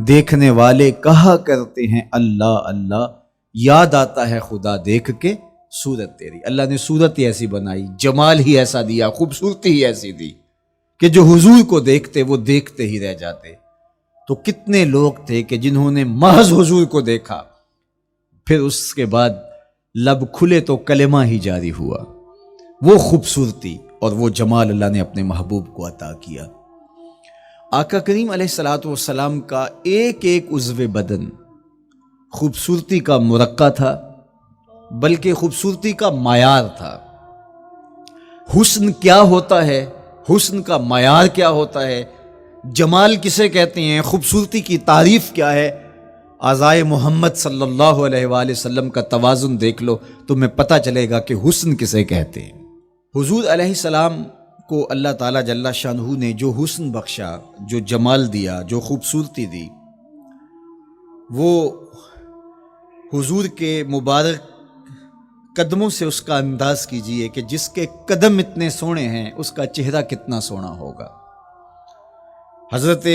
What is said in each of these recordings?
دیکھنے والے کہا کرتے ہیں اللہ اللہ، یاد آتا ہے خدا دیکھ کے صورت تیری۔ اللہ نے صورت ہی ایسی بنائی، جمال ہی ایسا دیا، خوبصورتی ہی ایسی دی کہ جو حضور کو دیکھتے وہ دیکھتے ہی رہ جاتے۔ تو کتنے لوگ تھے کہ جنہوں نے محض حضور کو دیکھا، پھر اس کے بعد لب کھلے تو کلمہ ہی جاری ہوا۔ وہ خوبصورتی اور وہ جمال اللہ نے اپنے محبوب کو عطا کیا۔ آقا کریم علیہ الصلوۃ والسلام کا ایک ایک عضو بدن خوبصورتی کا مرقع تھا، بلکہ خوبصورتی کا معیار تھا۔ حسن کیا ہوتا ہے، حسن کا معیار کیا ہوتا ہے، جمال کسے کہتے ہیں، خوبصورتی کی تعریف کیا ہے، اعضائے محمد صلی اللہ علیہ وآلہ وسلم کا توازن دیکھ لو، تمہیں پتہ چلے گا کہ حسن کسے کہتے ہیں۔ حضور علیہ السلام کو اللہ تعالیٰ جل شانہ نے جو حسن بخشا، جو جمال دیا، جو خوبصورتی دی، وہ حضور کے مبارک قدموں سے اس کا انداز کیجئے کہ جس کے قدم اتنے سونے ہیں اس کا چہرہ کتنا سونا ہوگا۔ حضرت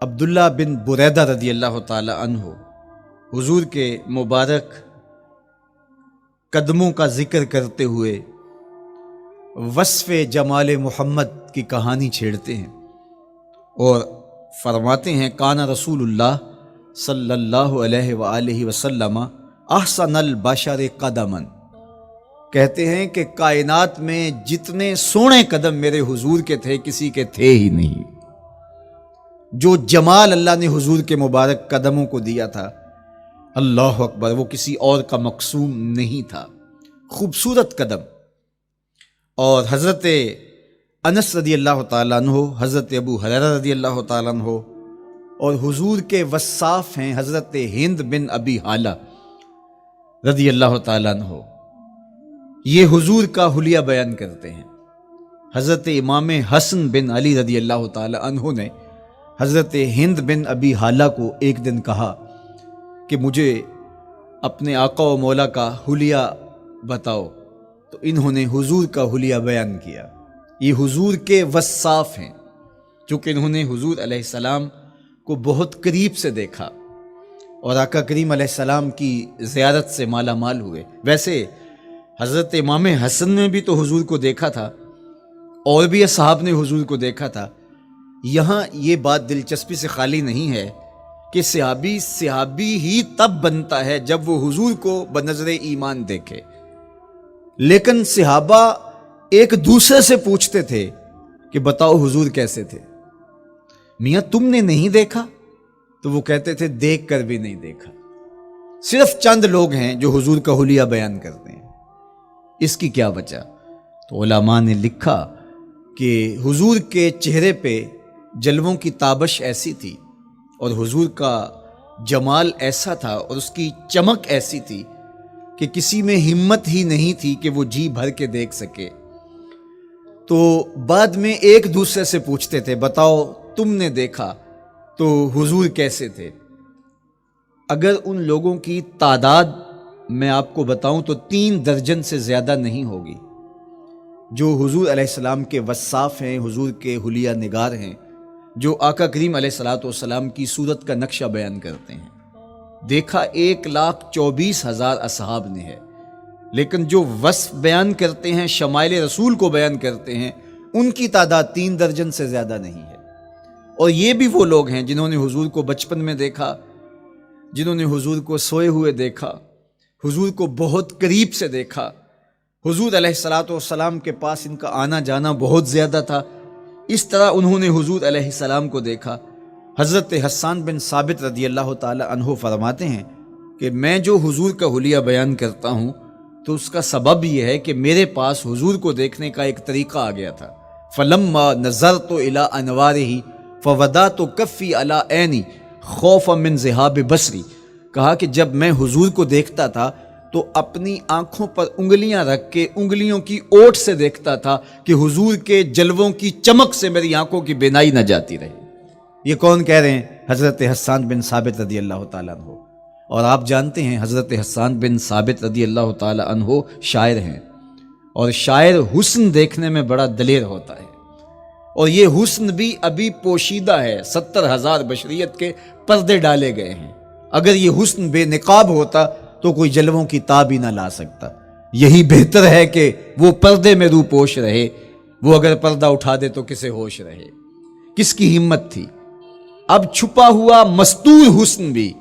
عبداللہ بن بریدہ رضی اللہ تعالی عنہ حضور کے مبارک قدموں کا ذکر کرتے ہوئے وصف جمال محمد کی کہانی چھیڑتے ہیں اور فرماتے ہیں کان رسول اللہ صلی اللہ علیہ وآلہ وسلم احسن البشر قدما، کہتے ہیں کہ کائنات میں جتنے سونے قدم میرے حضور کے تھے کسی کے تھے ہی نہیں۔ جو جمال اللہ نے حضور کے مبارک قدموں کو دیا تھا، اللہ اکبر، وہ کسی اور کا مقسوم نہیں تھا۔ خوبصورت قدم۔ اور حضرت انس رضی اللہ تعالیٰ عنہ، حضرت ابو ہریرہ رضی اللہ تعالیٰ عنہ، اور حضور کے وصاف ہیں حضرت ہند بن ابی حالہ رضی اللہ تعالیٰ عنہ، یہ حضور کا حلیہ بیان کرتے ہیں۔ حضرت امام حسن بن علی رضی اللہ تعالیٰ عنہ نے حضرت ہند بن ابی حالہ کو ایک دن کہا کہ مجھے اپنے آقا و مولا کا حلیہ بتاؤ، تو انہوں نے حضور کا حلیہ بیان کیا۔ یہ حضور کے وصاف ہیں، چونکہ انہوں نے حضور علیہ السلام کو بہت قریب سے دیکھا اور آقا کریم علیہ السلام کی زیارت سے مالا مال ہوئے۔ ویسے حضرت امام حسن نے بھی تو حضور کو دیکھا تھا، اور بھی اصحاب نے حضور کو دیکھا تھا۔ یہاں یہ بات دلچسپی سے خالی نہیں ہے کہ صحابی ہی تب بنتا ہے جب وہ حضور کو بنظر ایمان دیکھے، لیکن صحابہ ایک دوسرے سے پوچھتے تھے کہ بتاؤ حضور کیسے تھے؟ میاں تم نے نہیں دیکھا؟ تو وہ کہتے تھے دیکھ کر بھی نہیں دیکھا۔ صرف چند لوگ ہیں جو حضور کا حلیہ بیان کرتے ہیں۔ اس کی کیا وجہ؟ تو علماء نے لکھا کہ حضور کے چہرے پہ جلووں کی تابش ایسی تھی اور حضور کا جمال ایسا تھا اور اس کی چمک ایسی تھی کہ کسی میں ہمت ہی نہیں تھی کہ وہ جی بھر کے دیکھ سکے۔ تو بعد میں ایک دوسرے سے پوچھتے تھے بتاؤ تم نے دیکھا تو حضور کیسے تھے؟ اگر ان لوگوں کی تعداد میں آپ کو بتاؤں تو 3 درجن سے زیادہ نہیں ہوگی جو حضور علیہ السلام کے وصاف ہیں، حضور کے حلیہ نگار ہیں، جو آقا کریم علیہ الصلوۃ والسلام کی صورت کا نقشہ بیان کرتے ہیں۔ دیکھا 1,24,000 اصحاب نے ہے، لیکن جو وصف بیان کرتے ہیں، شمائل رسول کو بیان کرتے ہیں، ان کی تعداد 3 درجن سے زیادہ نہیں ہے۔ اور یہ بھی وہ لوگ ہیں جنہوں نے حضور کو بچپن میں دیکھا، جنہوں نے حضور کو سوئے ہوئے دیکھا، حضور کو بہت قریب سے دیکھا۔ حضور علیہ الصلوۃ والسلام کے پاس ان کا آنا جانا بہت زیادہ تھا، اس طرح انہوں نے حضور علیہ السلام کو دیکھا۔ حضرت حسان بن ثابت رضی اللہ تعالی عنہ فرماتے ہیں کہ میں جو حضور کا حلیہ بیان کرتا ہوں تو اس کا سبب یہ ہے کہ میرے پاس حضور کو دیکھنے کا ایک طریقہ آ گیا تھا۔ فلما نظرت الی انوارہ فودعت کفی علی عینی خوفا من ذہاب بصری، کہا کہ جب میں حضور کو دیکھتا تھا تو اپنی آنکھوں پر انگلیاں رکھ کے انگلیوں کی اوٹ سے دیکھتا تھا کہ حضور کے جلووں کی چمک سے میری آنکھوں کی بینائی نہ جاتی رہے۔ یہ کون کہہ رہے ہیں؟ حضرت حسان بن ثابت رضی اللہ تعالیٰ عنہ۔ اور آپ جانتے ہیں حضرت حسان بن ثابت رضی اللہ تعالیٰ عنہ شاعر ہیں، اور شاعر حسن دیکھنے میں بڑا دلیر ہوتا ہے، اور یہ حسن بھی ابھی پوشیدہ ہے، 70,000 بشریت کے پردے ڈالے گئے ہیں۔ اگر یہ حسن بے نقاب ہوتا تو کوئی جلووں کی تاب ہی نہ لا سکتا۔ یہی بہتر ہے کہ وہ پردے میں رو پوش رہے، وہ اگر پردہ اٹھا دے تو کسے ہوش رہے، کس کی ہمت تھی۔ اب چھپا ہوا مستور حسن بھی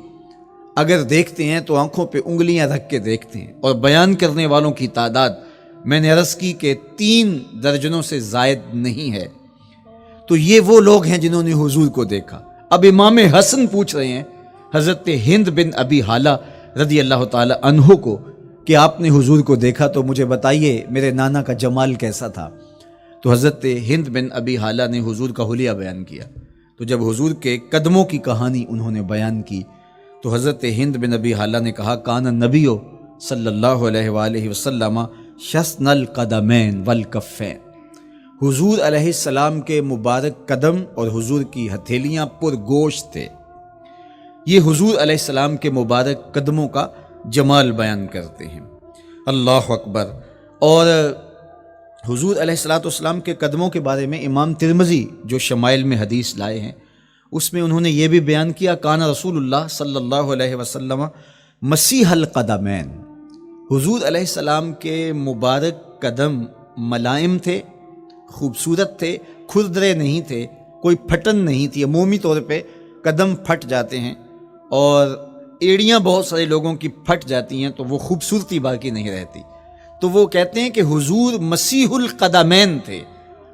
اگر دیکھتے ہیں تو آنکھوں پہ انگلیاں رکھ کے دیکھتے ہیں، اور بیان کرنے والوں کی تعداد میں نے عرض کی کہ 3 درجنوں سے زائد نہیں ہے۔ تو یہ وہ لوگ ہیں جنہوں نے حضور کو دیکھا۔ اب امام حسن پوچھ رہے ہیں حضرت ہند بن ابی حالہ رضی اللہ تعالی عنہ کو کہ آپ نے حضور کو دیکھا تو مجھے بتائیے میرے نانا کا جمال کیسا تھا۔ تو حضرت ہند بن ابی حالہ نے حضور کا حلیہ بیان کیا۔ تو جب حضور کے قدموں کی کہانی انہوں نے بیان کی تو حضرت ہند بن ابی حالہ نے کہا کان النبیو صلی اللہ علیہ وآلہ وسلم شسن القدمین والکفین، حضور علیہ السلام کے مبارک قدم اور حضور کی ہتھیلیاں پرگوشت تھے۔ یہ حضور علیہ السلام کے مبارک قدموں کا جمال بیان کرتے ہیں۔ اللہ اکبر۔ اور حضور علیہ السلام کے قدموں کے بارے میں امام ترمذی جو شمائل میں حدیث لائے ہیں اس میں انہوں نے یہ بھی بیان کیا کان رسول اللہ صلی اللہ علیہ وسلم مسیح القدمین، حضور علیہ السلام کے مبارک قدم ملائم تھے، خوبصورت تھے، کھردرے نہیں تھے، کوئی پھٹن نہیں تھی۔ عمومی طور پہ قدم پھٹ جاتے ہیں اور ایڑیاں بہت سارے لوگوں کی پھٹ جاتی ہیں تو وہ خوبصورتی باقی نہیں رہتی۔ تو وہ کہتے ہیں کہ حضور مسیح القدمین تھے،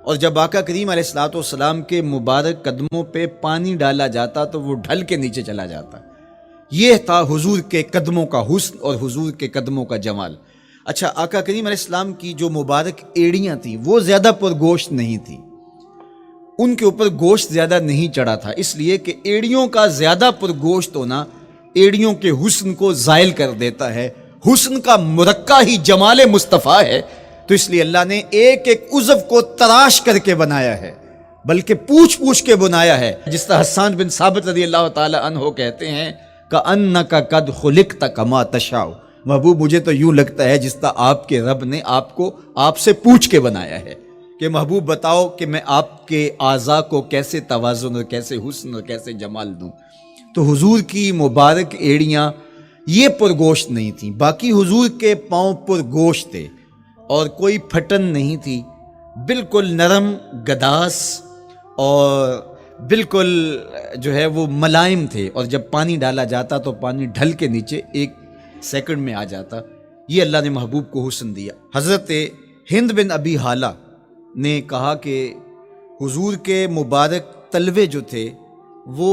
اور جب آقا کریم علیہ السلام کے مبارک قدموں پہ پانی ڈالا جاتا تو وہ ڈھل کے نیچے چلا جاتا۔ یہ تھا حضور کے قدموں کا حسن اور حضور کے قدموں کا جمال۔ اچھا، آقا کریم علیہ السلام کی جو مبارک ایڑیاں تھیں وہ زیادہ پرگوشت نہیں تھیں، ان کے اوپر گوشت زیادہ نہیں چڑھا تھا، اس لیے کہ ایڑیوں کا زیادہ پرگوشت ہونا ایڑیوں کے حسن کو زائل کر دیتا ہے۔ حسن کا مرقع ہی جمال مصطفیٰ ہے، تو اس لیے اللہ نے ایک ایک عضو کو تراش کر کے بنایا ہے، بلکہ پوچھ پوچھ کے بنایا ہے۔ جس طرح حسان بن ثابت رضی اللہ تعالی عنہ کہتے ہیں کأنک قد خلقت کما تشاء، محبوب مجھے تو یوں لگتا ہے جس طرح آپ کے رب نے آپ کو آپ سے پوچھ کے بنایا ہے کہ محبوب بتاؤ کہ میں آپ کے اعضاء کو کیسے توازن اور کیسے حسن اور کیسے جمال دوں۔ تو حضور کی مبارک ایڑیاں یہ پرگوشت نہیں تھیں، باقی حضور کے پاؤں پرگوشت تھے اور کوئی پھٹن نہیں تھی، بالکل نرم گداس اور بالکل جو ہے وہ ملائم تھے، اور جب پانی ڈالا جاتا تو پانی ڈھل کے نیچے 1 سیکنڈ میں آ جاتا۔ یہ اللہ نے محبوب کو حسن دیا۔ حضرت ہند بن ابی حالہ نے کہا کہ حضور کے مبارک تلوے جو تھے وہ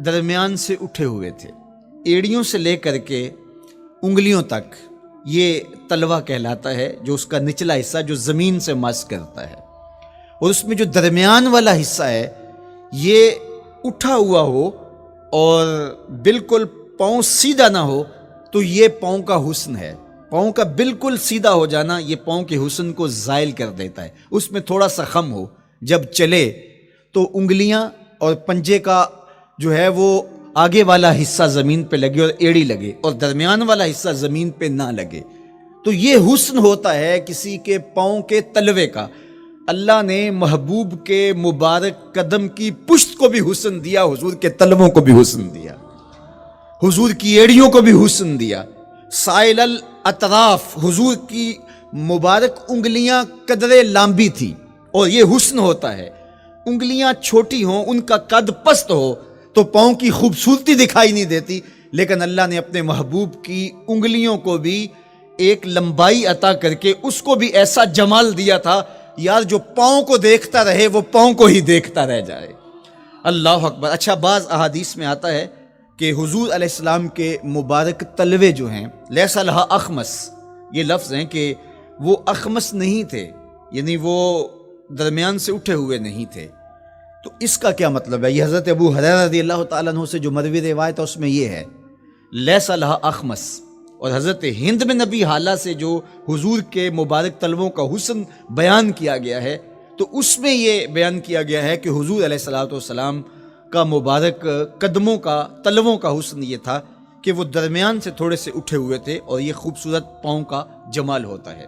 درمیان سے اٹھے ہوئے تھے، ایڑیوں سے لے کر کے انگلیوں تک یہ تلوہ کہلاتا ہے، جو اس کا نچلا حصہ جو زمین سے مس کرتا ہے، اور اس میں جو درمیان والا حصہ ہے یہ اٹھا ہوا ہو اور بالکل پاؤں سیدھا نہ ہو تو یہ پاؤں کا حسن ہے۔ پاؤں کا بالکل سیدھا ہو جانا یہ پاؤں کے حسن کو زائل کر دیتا ہے۔ اس میں تھوڑا سا خم ہو، جب چلے تو انگلیاں اور پنجے کا جو ہے وہ آگے والا حصہ زمین پہ لگے اور ایڑی لگے، اور درمیان والا حصہ زمین پہ نہ لگے، تو یہ حسن ہوتا ہے کسی کے پاؤں کے تلوے کا۔ اللہ نے محبوب کے مبارک قدم کی پشت کو بھی حسن دیا، حضور کے تلووں کو بھی حسن دیا، حضور کی ایڑیوں کو بھی حسن دیا۔ سائل الاطراف، حضور کی مبارک انگلیاں قدرے لامبی تھی، اور یہ حسن ہوتا ہے۔ انگلیاں چھوٹی ہوں، ان کا قد پست ہو تو پاؤں کی خوبصورتی دکھائی نہیں دیتی، لیکن اللہ نے اپنے محبوب کی انگلیوں کو بھی ایک لمبائی عطا کر کے اس کو بھی ایسا جمال دیا تھا یار جو پاؤں کو دیکھتا رہے وہ پاؤں کو ہی دیکھتا رہ جائے۔ اللہ اکبر۔ اچھا، بعض احادیث میں آتا ہے کہ حضور علیہ السلام کے مبارک تلوے جو ہیں لیس لہا اخمس، یہ لفظ ہیں کہ وہ اخمس نہیں تھے، یعنی وہ درمیان سے اٹھے ہوئے نہیں تھے۔ تو اس کا کیا مطلب ہے؟ یہ حضرت ابو ہریرہ رضی اللہ تعالیٰ عنہ سے جو مروی روایت ہے اس میں یہ ہے لیس لہا اخمس، اور حضرت ہند بن ابی حالہ سے جو حضور کے مبارک تلووں کا حسن بیان کیا گیا ہے تو اس میں یہ بیان کیا گیا ہے کہ حضور علیہ السلام کا مبارک قدموں کا تلووں کا حسن یہ تھا کہ وہ درمیان سے تھوڑے سے اٹھے ہوئے تھے، اور یہ خوبصورت پاؤں کا جمال ہوتا ہے۔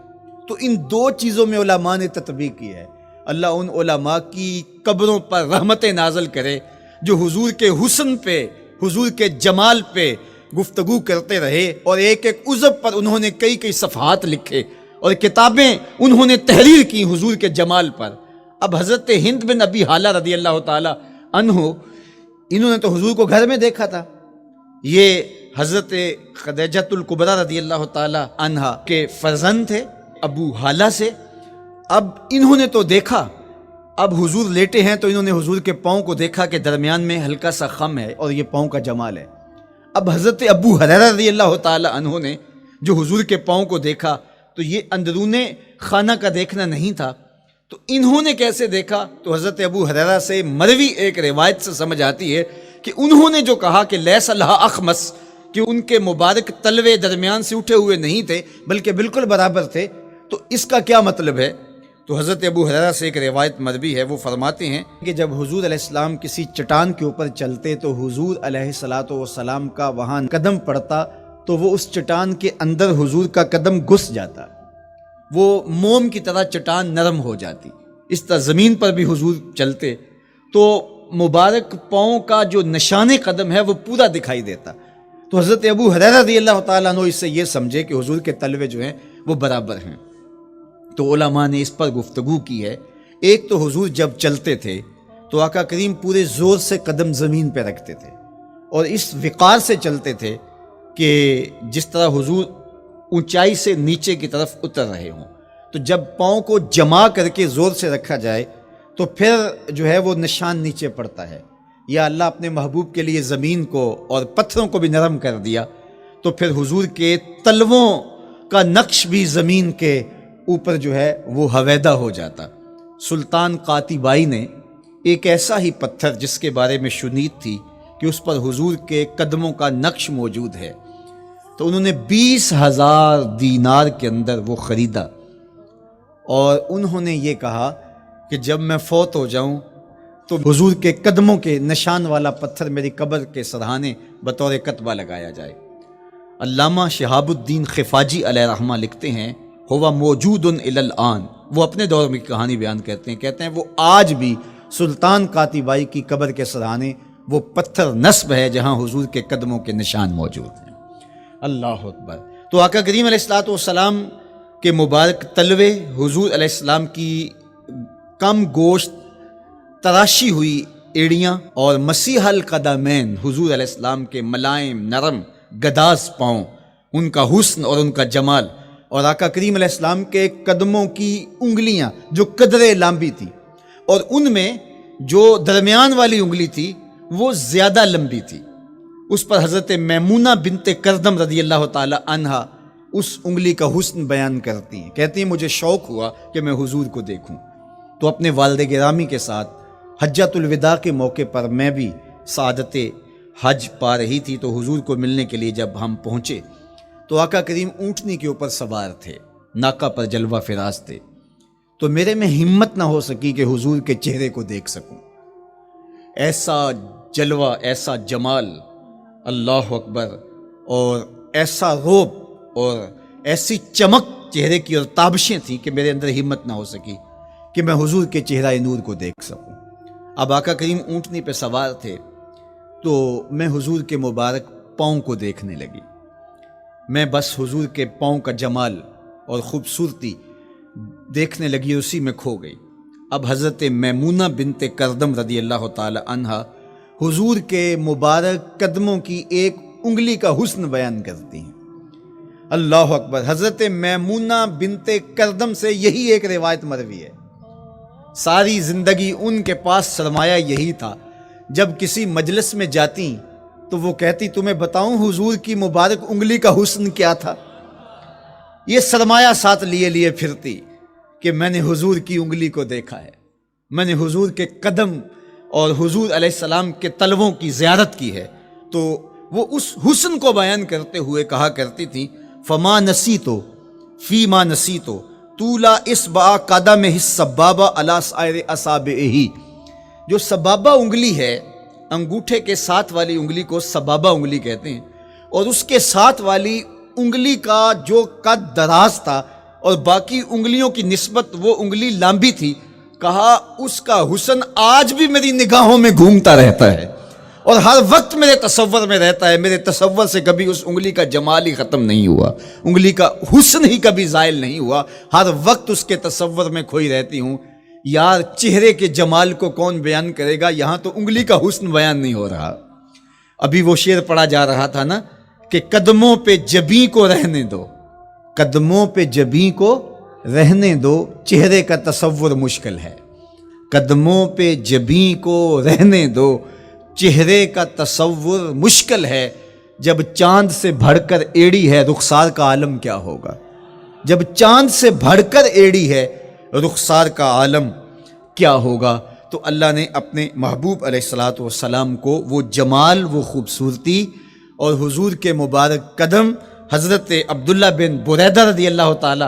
تو ان 2 چیزوں میں علماء نے تطبیق کی ہے۔ اللہ ان علماء کی قبروں پر رحمت نازل کرے جو حضور کے حسن پہ، حضور کے جمال پہ گفتگو کرتے رہے، اور ایک ایک عضو پر انہوں نے کئی کئی صفحات لکھے اور کتابیں انہوں نے تحریر کی حضور کے جمال پر۔ اب حضرت ہند بن ابی حالہ رضی اللہ تعالی عنہ، انہوں نے تو حضور کو گھر میں دیکھا تھا، یہ حضرت خدیجۃ الکبریٰ رضی اللہ تعالی عنہا کے فرزند تھے ابو حالہ سے۔ اب انہوں نے تو دیکھا، اب حضور لیٹے ہیں تو انہوں نے حضور کے پاؤں کو دیکھا کہ درمیان میں ہلکا سا خم ہے اور یہ پاؤں کا جمال ہے۔ اب حضرت ابو ہریرہ رضی اللہ تعالی عنہ نے جو حضور کے پاؤں کو دیکھا تو یہ اندرون خانہ کا دیکھنا نہیں تھا، تو انہوں نے کیسے دیکھا؟ تو حضرت ابو ہریرہ سے مروی ایک روایت سے سمجھ آتی ہے کہ انہوں نے جو کہا کہ لیس لہا اخمس، کہ ان کے مبارک تلوے درمیان سے اٹھے ہوئے نہیں تھے بلکہ بالکل برابر تھے، تو اس کا کیا مطلب ہے؟ تو حضرت ابو ہریرہ سے ایک روایت مروی ہے، وہ فرماتے ہیں کہ جب حضور علیہ السلام کسی چٹان کے اوپر چلتے تو حضور علیہ السلام کا وہاں قدم پڑتا تو وہ اس چٹان کے اندر حضور کا قدم گھس جاتا، وہ موم کی طرح چٹان نرم ہو جاتی۔ اس طرح زمین پر بھی حضور چلتے تو مبارک پاؤں کا جو نشان قدم ہے وہ پورا دکھائی دیتا۔ تو حضرت ابو ہریرہ رضی اللہ تعالیٰ عنہ اس سے یہ سمجھے کہ حضور کے تلوے جو ہیں وہ برابر ہیں۔ تو علماء نے اس پر گفتگو کی ہے۔ ایک تو حضور جب چلتے تھے تو آقا کریم پورے زور سے قدم زمین پہ رکھتے تھے اور اس وقار سے چلتے تھے کہ جس طرح حضور اونچائی سے نیچے کی طرف اتر رہے ہوں، تو جب پاؤں کو جما کر کے زور سے رکھا جائے تو پھر جو ہے وہ نشان نیچے پڑتا ہے۔ یا اللہ اپنے محبوب کے لیے زمین کو اور پتھروں کو بھی نرم کر دیا تو پھر حضور کے تلووں کا نقش بھی زمین کے اوپر جو ہے وہ حویدہ ہو جاتا۔ سلطان قاتبائی نے ایک ایسا ہی پتھر جس کے بارے میں شنید تھی کہ اس پر حضور کے قدموں کا نقش موجود ہے، تو انہوں نے 20,000 دینار کے اندر وہ خریدا اور انہوں نے یہ کہا کہ جب میں فوت ہو جاؤں تو حضور کے قدموں کے نشان والا پتھر میری قبر کے سرہانے بطور کتبہ لگایا جائے۔ علامہ شہاب الدین خفاجی علیہ رحمہ لکھتے ہیں ہوا موجود الی الآن، وہ اپنے دور میں کہانی بیان کرتے ہیں وہ آج بھی سلطان قاتبائی کی قبر کے سرہانے وہ پتھر نصب ہے جہاں حضور کے قدموں کے نشان موجود ہیں۔ اللہ اکبر۔ تو آقا کریم علیہ السلام کے مبارک تلوے، حضور علیہ السلام کی کم گوشت تراشی ہوئی ایڑیاں اور مسیح القدمین، حضور علیہ السلام کے ملائم نرم گداز پاؤں، ان کا حسن اور ان کا جمال، اور آقا کریم علیہ السلام کے قدموں کی انگلیاں جو قدرے لمبی تھی اور ان میں جو درمیان والی انگلی تھی وہ زیادہ لمبی تھی، اس پر حضرت میمونہ بنت کردم رضی اللہ تعالی عنہا اس انگلی کا حسن بیان کرتی ہیں، کہتی ہیں مجھے شوق ہوا کہ میں حضور کو دیکھوں، تو اپنے والد گرامی کے ساتھ حجۃ الوداع کے موقع پر میں بھی سعادت حج پا رہی تھی، تو حضور کو ملنے کے لیے جب ہم پہنچے تو آقا کریم اونٹنی کے اوپر سوار تھے، ناکہ پر جلوہ فراز تھے، تو میرے میں ہمت نہ ہو سکی کہ حضور کے چہرے کو دیکھ سکوں۔ ایسا جلوہ، ایسا جمال، اللہ اکبر، اور ایسا روب اور ایسی چمک چہرے کی اور تابشیں تھیں کہ میرے اندر ہمت نہ ہو سکی کہ میں حضور کے چہرہ نور کو دیکھ سکوں۔ اب آقا کریم اونٹنی پہ سوار تھے تو میں حضور کے مبارک پاؤں کو دیکھنے لگی، میں بس حضور کے پاؤں کا جمال اور خوبصورتی دیکھنے لگی، اسی میں کھو گئی۔ اب حضرت میمونہ بنت کردم رضی اللہ تعالی عنہا حضور کے مبارک قدموں کی ایک انگلی کا حسن بیان کرتی ہیں۔ اللہ اکبر۔ حضرت میمونہ بنت کردم سے یہی ایک روایت مروی ہے، ساری زندگی ان کے پاس سرمایہ یہی تھا، جب کسی مجلس میں جاتی تو وہ کہتی تمہیں بتاؤں حضور کی مبارک انگلی کا حسن کیا تھا، یہ سرمایہ ساتھ لیے پھرتی کہ میں نے حضور کی انگلی کو دیکھا ہے، میں نے حضور کے قدم اور حضور علیہ السلام کے تلووں کی زیارت کی ہے۔ تو وہ اس حسن کو بیان کرتے ہوئے کہا کرتی تھی فما نسیتو فیما نسیتو طولا اصبع قدمہ السبابہ علی سائر اصابعہ، جو سبابہ انگلی ہے، انگوٹھے کے ساتھ والی انگلی کو سبابہ انگلی کہتے ہیں، اور اس کے ساتھ والی انگلی کا جو قد دراز تھا اور باقی انگلیوں کی نسبت وہ انگلی لمبی تھی، کہا اس کا حسن آج بھی میری نگاہوں میں گھومتا رہتا ہے اور ہر وقت میرے تصور میں رہتا ہے. میرے تصور سے کبھی اس انگلی کا جمال ہی ختم نہیں ہوا, انگلی کا حسن ہی کبھی زائل نہیں ہوا, ہر وقت اس کے تصور میں کھوئی رہتی ہوں. یار چہرے کے جمال کو کون بیان کرے گا, یہاں تو انگلی کا حسن بیان نہیں ہو رہا. ابھی وہ شعر پڑھا جا رہا تھا نا کہ قدموں پہ جبیں کو رہنے دو, قدموں پہ جبیں کو رہنے دو, چہرے کا تصور مشکل ہے. قدموں پہ جبیں کو رہنے دو, چہرے کا تصور مشکل ہے. جب چاند سے بڑھ کر ایڑی ہے رخسار کا عالم کیا ہوگا, جب چاند سے بڑھ کر ایڑی ہے رخسار کا عالم کیا ہوگا. تو اللہ نے اپنے محبوب علیہ الصلاۃ والسلام کو وہ جمال, وہ خوبصورتی اور حضور کے مبارک قدم, حضرت عبداللہ بن بریدہ رضی اللہ تعالی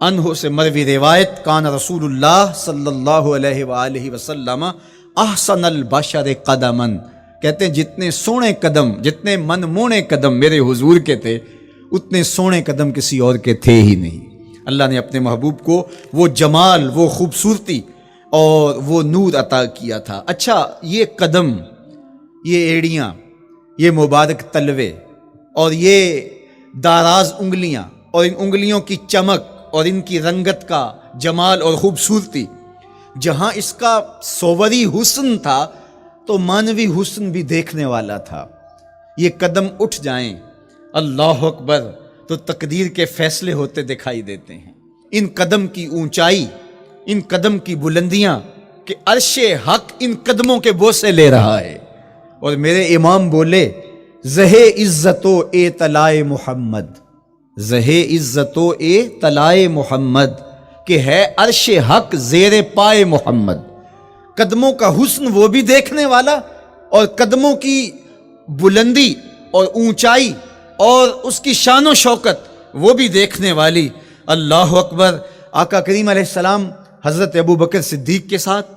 عنہ سے مروی روایت, کان رسول اللہ صلی اللہ علیہ وآلہ وسلم احسن البشر قدمن, کہتے ہیں جتنے سونے قدم, جتنے من مونے قدم میرے حضور کے تھے اتنے سونے قدم کسی اور کے تھے ہی نہیں. اللہ نے اپنے محبوب کو وہ جمال, وہ خوبصورتی اور وہ نور عطا کیا تھا. اچھا یہ قدم, یہ ایڑیاں, یہ مبارک تلوے اور یہ داراز انگلیاں اور ان انگلیوں کی چمک اور ان کی رنگت کا جمال اور خوبصورتی, جہاں اس کا صوری حسن تھا تو مانوی حسن بھی دیکھنے والا تھا. یہ قدم اٹھ جائیں اللہ اکبر تو تقدیر کے فیصلے ہوتے دکھائی دیتے ہیں. ان قدم کی اونچائی, ان قدم کی بلندیاں کہ عرش حق ان قدموں کے بوسے لے رہا ہے. اور میرے امام بولے زہ عزت و اے طلائے محمد, زہ عزت و اے طلائے محمد کہ ہے عرش حق زیر پائے محمد. قدموں کا حسن وہ بھی دیکھنے والا اور قدموں کی بلندی اور اونچائی اور اس کی شان و شوکت وہ بھی دیکھنے والی. اللہ اکبر. آقا کریم علیہ السلام حضرت ابو بکر صدیق کے ساتھ,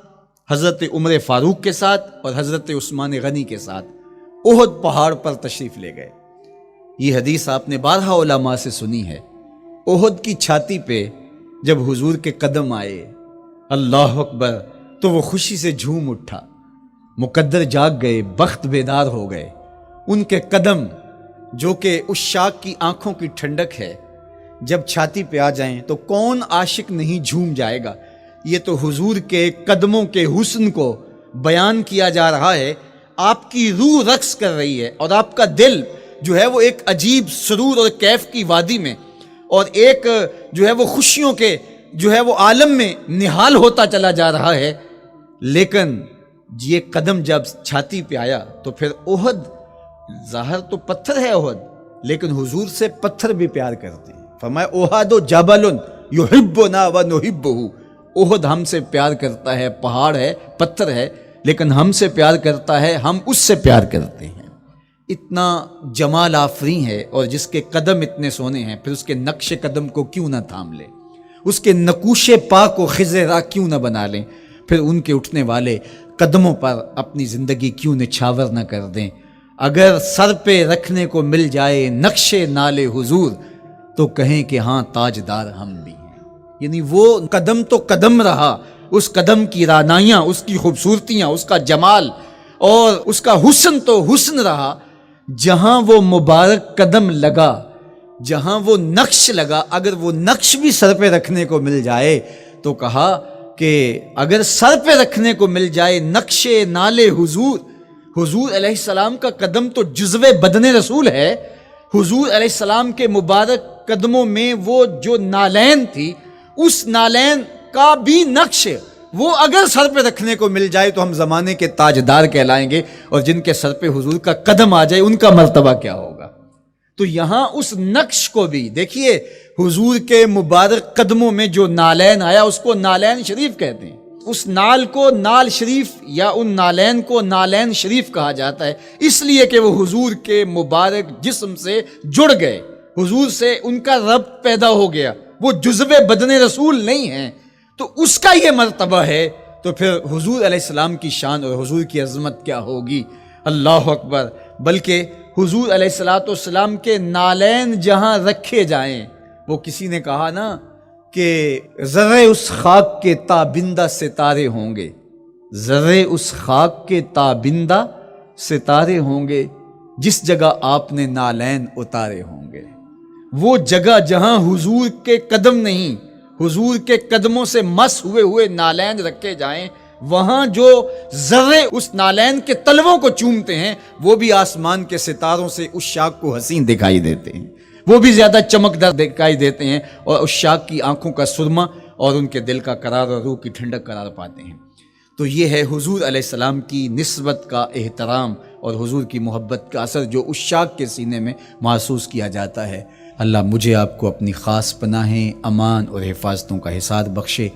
حضرت عمر فاروق کے ساتھ اور حضرت عثمان غنی کے ساتھ احد پہاڑ پر تشریف لے گئے. یہ حدیث آپ نے بارہا علماء سے سنی ہے. احد کی چھاتی پہ جب حضور کے قدم آئے اللہ اکبر تو وہ خوشی سے جھوم اٹھا, مقدر جاگ گئے, بخت بیدار ہو گئے. ان کے قدم جو کہ اس شاک کی آنکھوں کی ٹھنڈک ہے, جب چھاتی پہ آ جائیں تو کون عاشق نہیں جھوم جائے گا. یہ تو حضور کے قدموں کے حسن کو بیان کیا جا رہا ہے. آپ کی روح رقص کر رہی ہے اور آپ کا دل جو ہے وہ ایک عجیب سرور اور کیف کی وادی میں اور ایک جو ہے وہ خوشیوں کے جو ہے وہ عالم میں نہال ہوتا چلا جا رہا ہے. لیکن یہ قدم جب چھاتی پہ آیا تو پھر احد, ظاہر تو پتھر ہے احد, لیکن حضور سے پتھر بھی پیار کرتے ہیں. فرمایا احد جبل یحبنا ونحبہ, احد ہم سے پیار کرتا ہے, پہاڑ ہے, پتھر ہے, لیکن ہم سے پیار کرتا ہے, ہم اس سے پیار کرتے ہیں. اتنا جمال آفریں ہے اور جس کے قدم اتنے سونے ہیں, پھر اس کے نقش قدم کو کیوں نہ تھام لیں, اس کے نقوش پا کو خضر راہ کیوں نہ بنا لیں, پھر ان کے اٹھنے والے قدموں پر اپنی زندگی کیوں نچھاور نہ کر دیں. اگر سر پہ رکھنے کو مل جائے نقش نال حضور تو کہیں کہ ہاں تاجدار ہم بھی ہیں. یعنی وہ قدم تو قدم رہا, اس قدم کی رعنائیاں, اس کی خوبصورتیاں, اس کا جمال اور اس کا حسن تو حسن رہا. جہاں وہ مبارک قدم لگا, جہاں وہ نقش لگا, اگر وہ نقش بھی سر پہ رکھنے کو مل جائے تو کہا کہ اگر سر پہ رکھنے کو مل جائے نقش نال حضور, حضور علیہ السلام کا قدم تو جزو بدن رسول ہے. حضور علیہ السلام کے مبارک قدموں میں وہ جو نالین تھی, اس نالین کا بھی نقش وہ اگر سر پہ رکھنے کو مل جائے تو ہم زمانے کے تاجدار کہلائیں گے, اور جن کے سر پہ حضور کا قدم آ جائے ان کا مرتبہ کیا ہوگا. تو یہاں اس نقش کو بھی دیکھیے, حضور کے مبارک قدموں میں جو نالین آیا اس کو نالین شریف کہتے ہیں. اس نال کو نال شریف یا ان نالین کو نالین شریف کہا جاتا ہے, اس لیے کہ وہ حضور کے مبارک جسم سے جڑ گئے, حضور سے ان کا ربط پیدا ہو گیا, وہ جزو بدن رسول نہیں ہیں. تو اس کا یہ مرتبہ ہے, تو پھر حضور علیہ السلام کی شان اور حضور کی عظمت کیا ہوگی. اللہ اکبر. بلکہ حضور علیہ السلام کے نالین جہاں رکھے جائیں, وہ کسی نے کہا نا کہ ذرے اس خاک کے تابندہ ستارے ہوں گے، ذرے اس خاک کے تابندہ ستارے ہوں گے، جس جگہ آپ نے نالین اتارے ہوں گے۔ وہ جگہ جہاں حضور کے قدم نہیں، حضور کے قدموں سے مس ہوئے ہوئے نالین رکھے جائیں، وہاں جو ذرے اس نالین کے تلووں کو چومتے ہیں وہ بھی آسمان کے ستاروں سے اس شاخ کو حسین دکھائی دیتے ہیں، وہ بھی زیادہ چمکدار دکھائی دیتے ہیں، اور اس شاخ کی آنکھوں کا سرما اور ان کے دل کا قرار اور روح کی ٹھنڈک قرار پاتے ہیں۔ تو یہ ہے حضور علیہ السلام کی نسبت کا احترام اور حضور کی محبت کا اثر جو اس شاخ کے سینے میں محسوس کیا جاتا ہے۔ اللہ مجھے آپ کو اپنی خاص پناہیں، امان اور حفاظتوں کا حصاد بخشے۔